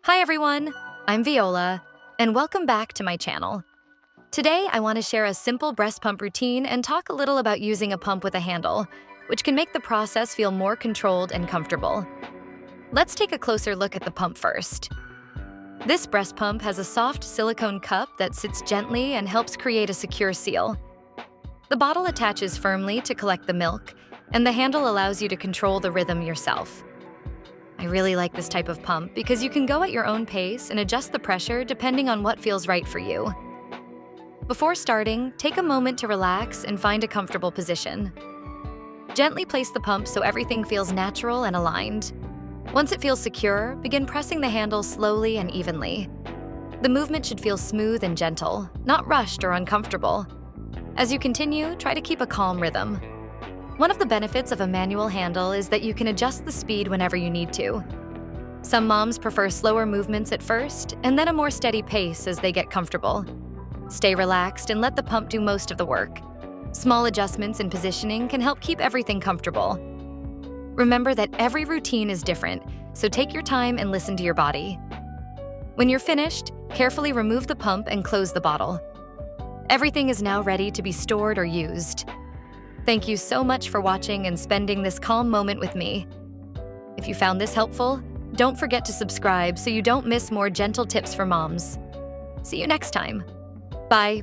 Hi everyone, I'm Veola, and welcome back to my channel. Today I want to share a simple breast pump routine and talk a little about using a pump with a handle, which can make the process feel more controlled and comfortable. Let's take a closer look at the pump first. This breast pump has a soft silicone cup that sits gently and helps create a secure seal. The bottle attaches firmly to collect the milk, and the handle allows you to control the rhythm yourself. I really like this type of pump because you can go at your own pace and adjust the pressure depending on what feels right for you. Before starting, take a moment to relax and find a comfortable position. Gently place the pump so everything feels natural and aligned. Once it feels secure, begin pressing the handle slowly and evenly. The movement should feel smooth and gentle, not rushed or uncomfortable. As you continue, try to keep a calm rhythm. One of the benefits of a manual handle is that you can adjust the speed whenever you need to. Some moms prefer slower movements at first, and then a more steady pace as they get comfortable. Stay relaxed and let the pump do most of the work. Small adjustments in positioning can help keep everything comfortable. Remember that every routine is different, so take your time and listen to your body. When you're finished, carefully remove the pump and close the bottle. Everything is now ready to be stored or used. Thank you so much for watching and spending this calm moment with me. If you found this helpful, don't forget to subscribe so you don't miss more gentle tips for moms. See you next time. Bye.